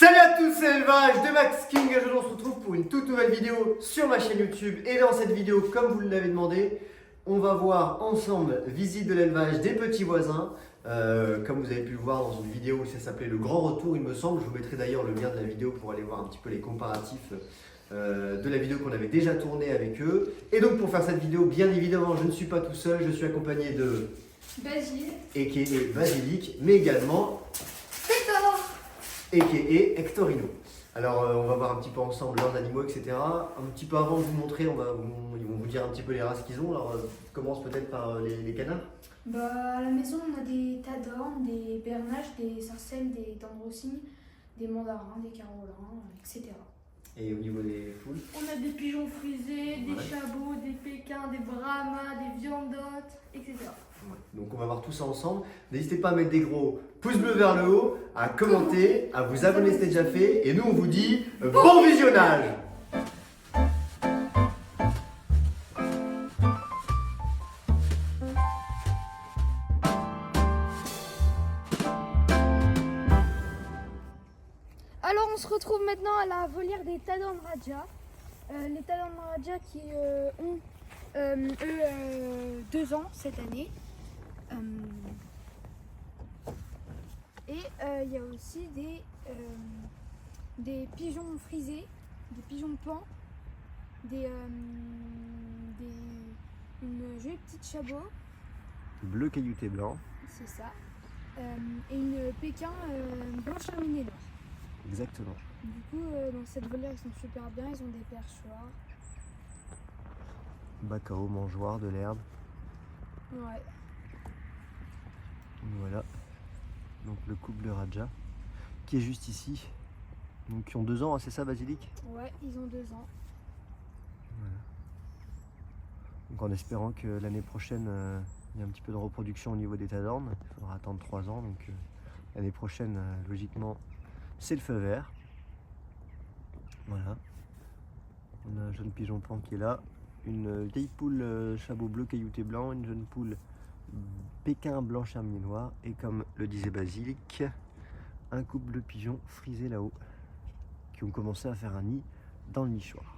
Salut à tous, c'est l'élevage de Max King et aujourd'hui on se retrouve pour une toute nouvelle vidéo sur ma chaîne YouTube. Et dans cette vidéo, comme vous l'avez demandé, on va voir ensemble visite de l'élevage des petits voisins. Comme vous avez pu le voir dans une vidéo où ça s'appelait Le Grand Retour, il me semble. Je vous mettrai d'ailleurs le lien de la vidéo pour aller voir un petit peu les comparatifs de la vidéo qu'on avait déjà tournée avec eux. Et donc pour faire cette vidéo, bien évidemment, je ne suis pas tout seul, je suis accompagné de Basile. a.k.a. Basilic, mais également Hector. a.k.a. Hectorino. Alors on va voir un petit peu ensemble leurs animaux, etc. Un petit peu avant de vous montrer, ils vont vous dire un petit peu les races qu'ils ont. Alors on commence peut-être par les canards. Bah, à la maison, on a des tadornes, des bernaches, des sarcelles, des tendrossignes, des mandarins, des carolins, etc. Et au niveau des poules, On a des pigeons frisés, des Ouais. chabots, des pékins, des brahmas, des viandottes, etc. donc on va voir tout ça ensemble. N'hésitez pas à mettre des gros pouces bleus vers le haut, à commenter, à vous abonner si c'est déjà fait. Et nous on vous dit bon visionnage. Alors on se retrouve maintenant à la volière des Tadorn Raja. Les Tadorn Raja qui ont 2 ans cette année. Et il y a aussi des pigeons frisés, des pigeons pans, une jolie petite chabot, Bleu caillouté blanc. c'est ça, et une pékin blanche terminée noire. Exactement. Du coup, dans cette volière, ils sont super bien, ils ont des perchoirs. Bacao, mangeoire, de l'herbe. Ouais. Voilà. Donc le couple de Raja qui est juste ici. Donc qui ont 2 ans, hein, c'est ça Basilic? Ouais, ils ont 2 ans. Donc en espérant que l'année prochaine, il y ait un petit peu de reproduction au niveau des tadornes. Il faudra attendre 3 ans. Donc l'année prochaine, logiquement, c'est le feu vert. Voilà. On a un jeune pigeon pan qui est là. Une vieille poule chabot bleu caillouté blanc. Une jeune poule pékin blanc charmier noir. Et comme le disait Basilic, un couple de pigeons frisés là-haut qui ont commencé à faire un nid dans le nichoir.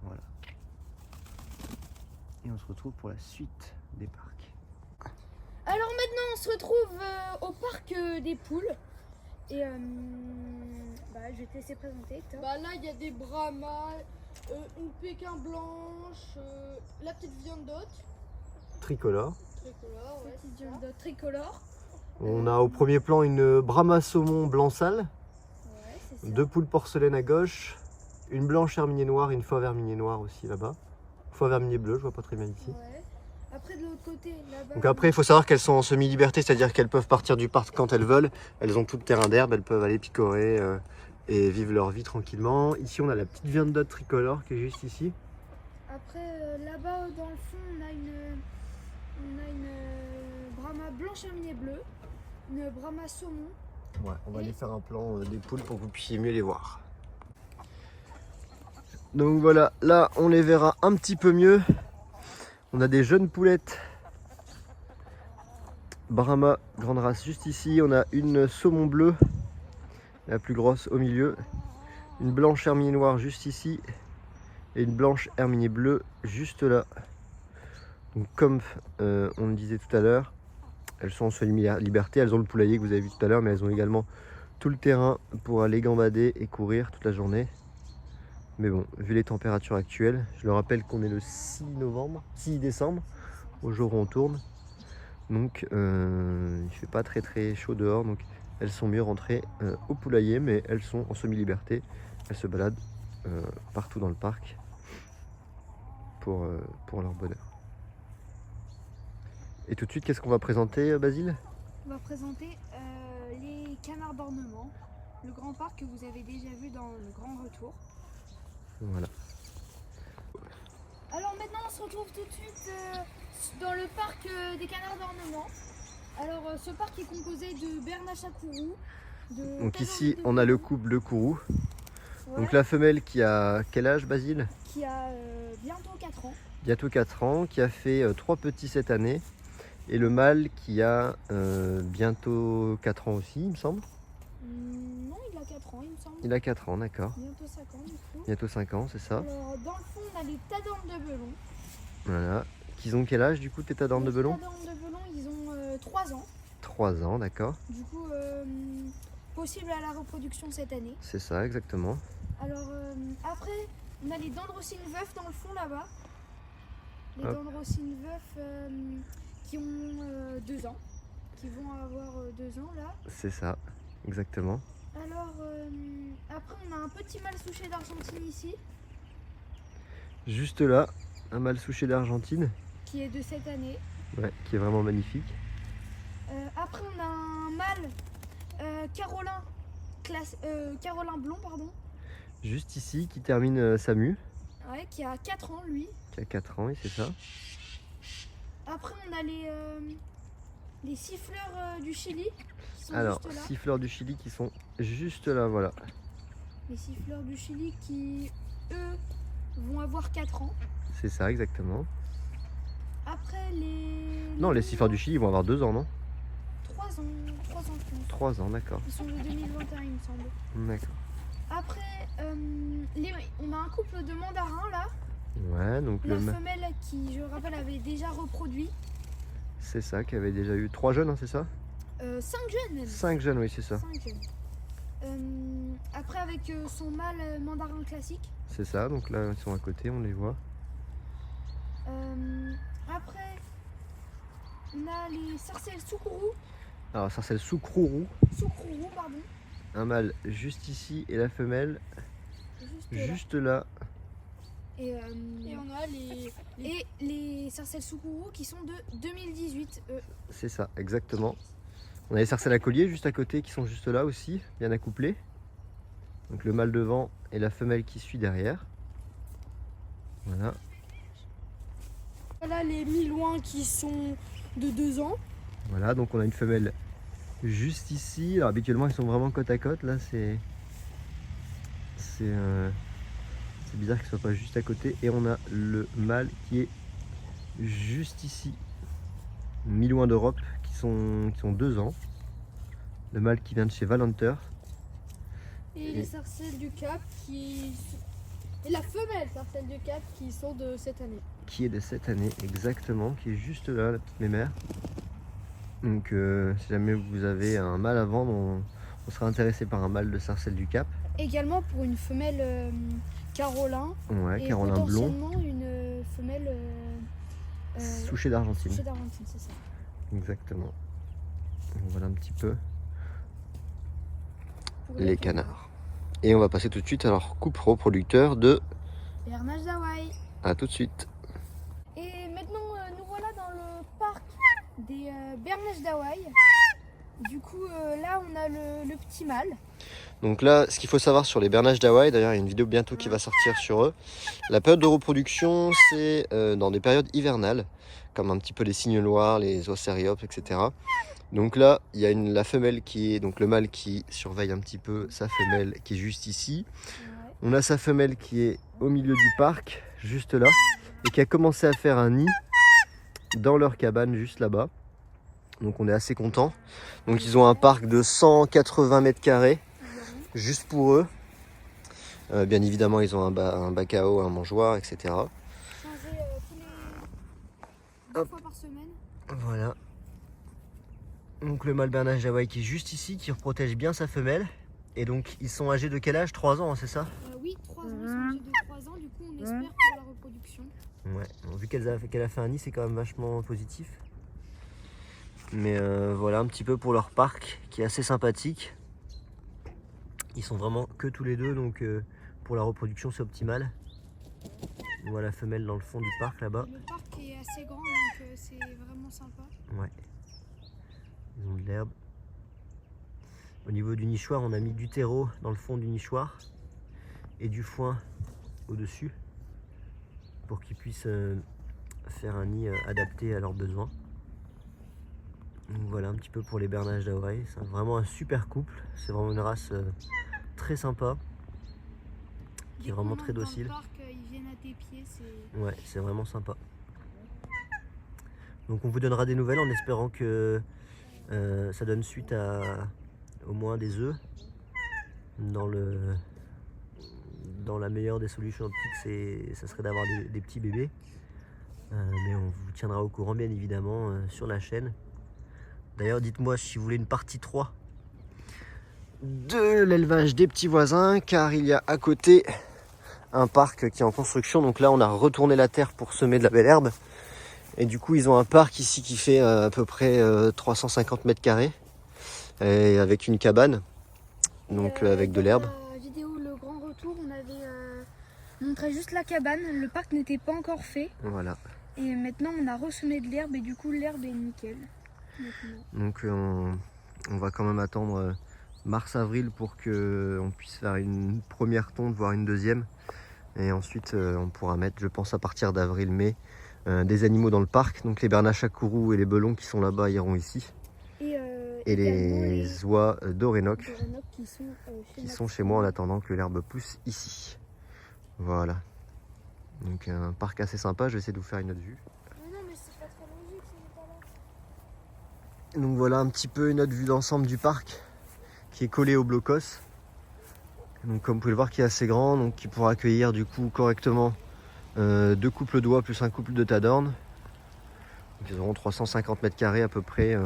Voilà. Et on se retrouve pour la suite des parcs. Alors maintenant, on se retrouve au parc des poules. Et je vais te laisser présenter, Hector. Bah là il y a des brahmas, une pékin blanche, la petite viandotte, Tricolore. tricolore, ouais, Petite c'est ça. viandotte tricolore. On a au premier plan une Brahma saumon blanc sale, Ouais, c'est ça. 2 poules porcelaine à gauche, une blanche herminier noire et une fauve herminier noire aussi là-bas. Fauve herminier bleu, je vois pas très bien ici. Ouais. Après, de l'autre côté, là-bas. Donc après, il faut savoir qu'elles sont en semi-liberté, c'est-à-dire qu'elles peuvent partir du parc quand elles veulent. Elles ont tout le terrain d'herbe, elles peuvent aller picorer et vivre leur vie tranquillement. Ici, on a la petite viandotte tricolore qui est juste ici. Après, là-bas, dans le fond, on a une brahma blanche herminée bleue, une brahma saumon. Ouais, on va aller faire un plan des poules pour que vous puissiez mieux les voir. Donc voilà, là on les verra un petit peu mieux. On a des jeunes poulettes Brahma grande race juste ici. On a une saumon bleue, la plus grosse au milieu. Une blanche herminier noire juste ici. Et une blanche herminier bleue juste là. Donc comme on le disait tout à l'heure, elles sont en semi-liberté. Elles ont le poulailler que vous avez vu tout à l'heure, mais elles ont également tout le terrain pour aller gambader et courir toute la journée. Mais bon, vu les températures actuelles, je le rappelle qu'on est le 6 décembre, au jour où on tourne. Donc il fait pas très chaud dehors, donc elles sont mieux rentrées au poulailler, mais elles sont en semi-liberté. Elles se baladent partout dans le parc pour leur bonheur. Et tout de suite, qu'est-ce qu'on va présenter, Basile? On va présenter les canards d'ornement, le grand parc que vous avez déjà vu dans le grand retour. Voilà. Alors maintenant, on se retrouve tout de suite dans le parc des canards d'ornement. Alors ce parc est composé de bernaches à courroux. Donc ici, on a le couple de courroux. Ouais, Donc la femelle qui a quel âge, Basile? qui a bientôt 4 ans. Bientôt 4 ans, qui a fait 3 petits cette année. Et le mâle qui a bientôt 4 ans aussi, il me semble. Non, il a 4 4 ans, il me semble. Il a 4 ans, d'accord. Bientôt 5 ans, du coup. Bientôt 5 ans, c'est ça. Alors, dans le fond, on a les Tadornes de Belon. Voilà. Qu'ils ont quel âge du coup tes Tadornes de Belon? Les Tadornes de Belon, ils ont 3 ans. 3 ans, d'accord. Du coup, possible à la reproduction cette année. C'est ça, exactement. Alors, après, on a les Dendrocines veufs dans le fond là-bas. Les Hop. Dendrocines veufs qui ont 2 ans. Qui vont avoir 2 ans là. C'est ça, exactement. Alors, après, on a un petit mâle souché d'Argentine ici. Juste là, un mâle souché d'Argentine, Qui est de cette année. ouais, qui est vraiment magnifique. Après, on a un mâle Carolin, Carolin blond, pardon. Juste ici, qui termine sa mue, Ouais, qui a 4 ans lui. qui a 4 ans, et c'est ça. Après, on a les siffleurs du Chili qui sont Alors, juste là. siffleurs du Chili qui sont juste là, voilà. Les siffleurs du Chili qui, eux, vont avoir 4 ans. C'est ça, exactement. Après, Non, les siffleurs du Chili vont avoir 2 ans, non? 3 ans, je pense. 3 ans, d'accord. Ils sont de 2021, il me semble. D'accord. Après, on a un couple de mandarins là. Ouais, donc La femelle qui, je rappelle, avait déjà reproduit. c'est ça, qui avait déjà eu 3 jeunes, hein, c'est ça? 5 jeunes même. 5 jeunes, oui, c'est ça. 5 jeunes. Après, avec son mâle mandarin classique. C'est ça, donc là, ils sont à côté, on les voit. Après, on a les sarcelles soukourou. Alors, ça, c'est le Soukrourou. Soukourou, pardon. Un mâle juste ici et la femelle juste là. Et on a les sarcelles soukourou qui sont de 2018, eux. C'est ça, exactement. On a les sarcelles à collier juste à côté qui sont juste là aussi, bien accouplées. Donc le mâle devant et la femelle qui suit derrière. Voilà. Voilà les Milouins qui sont de 2 ans. Voilà, donc on a une femelle juste ici. Alors habituellement ils sont vraiment côte à côte. Là c'est bizarre qu'ils ne soient pas juste à côté. Et on a le mâle qui est juste ici. Milouin d'Europe qui sont 2 ans. Le mâle qui vient de chez Valenteur. Et les sarcelles du Cap qui... Et la femelle sarcelle du Cap qui sont de cette année. Qui est de cette année exactement, qui est juste là, la petite mémère. Donc si jamais vous avez un mâle à vendre, on sera intéressé par un mâle de sarcelle du Cap. Également pour une femelle Carolin. Ouais, Et Carolin blond, potentiellement une femelle souché d'Argentine. souché d'Argentine, c'est ça. Exactement. Donc, voilà un petit peu Pour les canards. Et on va passer tout de suite à leur couple reproducteur de... Bernage d'Hawaï. À tout de suite. Et maintenant, nous voilà dans le parc des bernaches d'Hawaï. Du coup, là, on a le petit mâle. Donc là, ce qu'il faut savoir sur les bernaches d'Hawaï, d'ailleurs il y a une vidéo bientôt qui va sortir sur eux. La période de reproduction, c'est dans des périodes hivernales, comme un petit peu les cygnes noirs, les océriops, etc. Donc là, il y a la femelle qui est, donc le mâle qui surveille un petit peu sa femelle qui est juste ici. Ouais. On a sa femelle qui est au milieu du parc, juste là, et qui a commencé à faire un nid dans leur cabane juste là-bas. Donc on est assez content. Donc ils ont un parc de 180 mètres carrés, juste pour eux. Bien évidemment, ils ont un bac à eau, un mangeoire, etc. Changer tous les 2 fois par semaine. Voilà. Donc le mâle bernache d'Hawaï qui est juste ici, qui protège bien sa femelle. Et donc ils sont âgés de quel âge? 3 ans, hein, c'est ça? Oui, 3 ans, ils sont âgés de 3 ans, du coup on espère pour la reproduction. Ouais, bon, vu qu'elle a fait un nid, c'est quand même vachement positif. Mais voilà un petit peu pour leur parc qui est assez sympathique. Ils sont vraiment que tous les deux, donc pour la reproduction c'est optimal. On voit la femelle dans le fond du parc là-bas. Le parc est assez grand, donc c'est vraiment sympa. Ouais. Ils ont de l'herbe. Au niveau du nichoir, on a mis du terreau dans le fond du nichoir et du foin au-dessus pour qu'ils puissent faire un nid adapté à leurs besoins. Donc voilà un petit peu pour les bernaches d'Hawaï. C'est vraiment un super couple. C'est vraiment une race très sympa, qui est vraiment très docile. Dans le parc, ils viennent à tes pieds, c'est... Ouais, c'est vraiment sympa. Donc on vous donnera des nouvelles en espérant que ça donne suite à au moins des œufs. Dans la meilleure des solutions optiques, ça serait d'avoir des petits bébés. Mais on vous tiendra au courant bien évidemment sur la chaîne. D'ailleurs, dites-moi si vous voulez une partie 3 de l'élevage des petits voisins, car il y a à côté un parc qui est en construction. Donc là, on a retourné la terre pour semer de la belle herbe. Et du coup, ils ont un parc ici qui fait à peu près 350 mètres carrés, et avec une cabane, donc avec de l'herbe. Dans la vidéo Le Grand Retour, on avait montré juste la cabane. Le parc n'était pas encore fait. Voilà. Et maintenant, on a ressemé de l'herbe et du coup, l'herbe est nickel. Donc on va quand même attendre mars-avril pour qu'on puisse faire une première tonte, voire une deuxième. Et ensuite, on pourra mettre, je pense, à partir d'avril-mai, des animaux dans le parc. Donc les bernaches à Kourou et les belons qui sont là-bas iront ici. Et les oies d'Orénoque qui sont chez moi en attendant que l'herbe pousse ici. Voilà. Donc un parc assez sympa, je vais essayer de vous faire une autre vue. Non, mais c'est pas très logique, c'est pas là. Donc voilà un petit peu une autre vue d'ensemble du parc qui est collé au blocos. Donc comme vous pouvez le voir qui est assez grand, donc qui pourra accueillir du coup correctement 2 couples d'oies plus un couple de tadornes. Donc ils auront 350 mètres carrés à peu près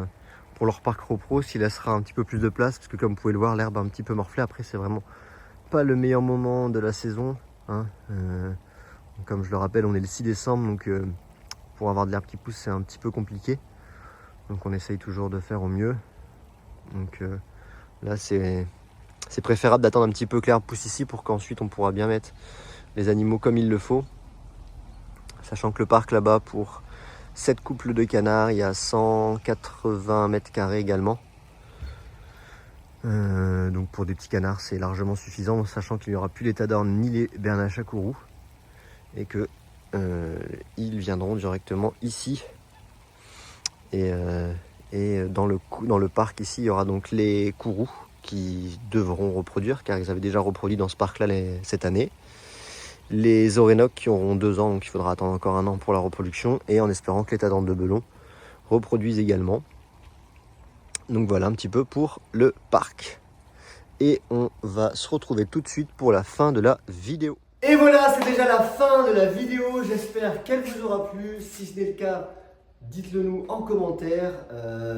pour leur parc repro, s'il laissera un petit peu plus de place, parce que comme vous pouvez le voir, l'herbe a un petit peu morflé. Après c'est vraiment pas le meilleur moment de la saison, hein. Comme je le rappelle, on est le 6 décembre, donc pour avoir de l'herbe qui pousse c'est un petit peu compliqué. Donc on essaye toujours de faire au mieux. Donc là c'est préférable d'attendre un petit peu que l'herbe pousse ici pour qu'ensuite on pourra bien mettre les animaux comme il le faut. Sachant que le parc là-bas, pour 7 couples de canards, il y a 180 mètres carrés également. Donc pour des petits canards c'est largement suffisant, sachant qu'il n'y aura plus les tadornes ni les bernaches à Kourou. Et que ils viendront directement ici. Et dans le parc ici, il y aura donc les Kourous qui devront reproduire, car ils avaient déjà reproduit dans ce parc-là cette année. Les Orénoques qui auront 2 ans, donc il faudra attendre encore 1 an pour la reproduction, et en espérant que les tadornes de belon reproduisent également. Donc voilà un petit peu pour le parc. Et on va se retrouver tout de suite pour la fin de la vidéo. Et voilà, c'est déjà la fin de la vidéo. J'espère qu'elle vous aura plu. Si ce n'est le cas, dites-le nous en commentaire.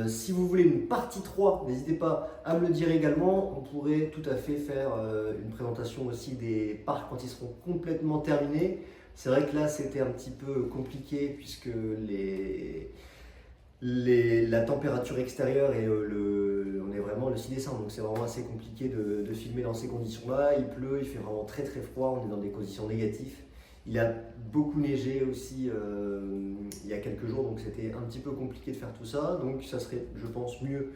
Si vous voulez une partie 3, n'hésitez pas à me le dire également. On pourrait tout à fait faire une présentation aussi des parcs quand ils seront complètement terminés. C'est vrai que là, c'était un petit peu compliqué puisque la température extérieure et on est vraiment le 6 décembre, donc c'est vraiment assez compliqué de filmer dans ces conditions-là. Il pleut, il fait vraiment très très froid, on est dans des conditions négatives. Il a beaucoup neigé aussi il y a quelques jours, donc c'était un petit peu compliqué de faire tout ça. Donc ça serait, je pense, mieux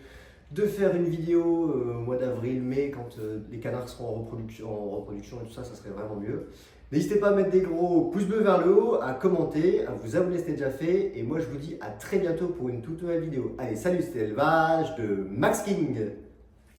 de faire une vidéo au mois d'avril, mai, quand les canards seront en reproduction et tout ça, ça serait vraiment mieux. N'hésitez pas à mettre des gros pouces bleus vers le haut, à commenter, à vous abonner si c'est déjà fait. Et moi, je vous dis à très bientôt pour une toute nouvelle vidéo. Allez, salut, c'était l'élevage de Max King.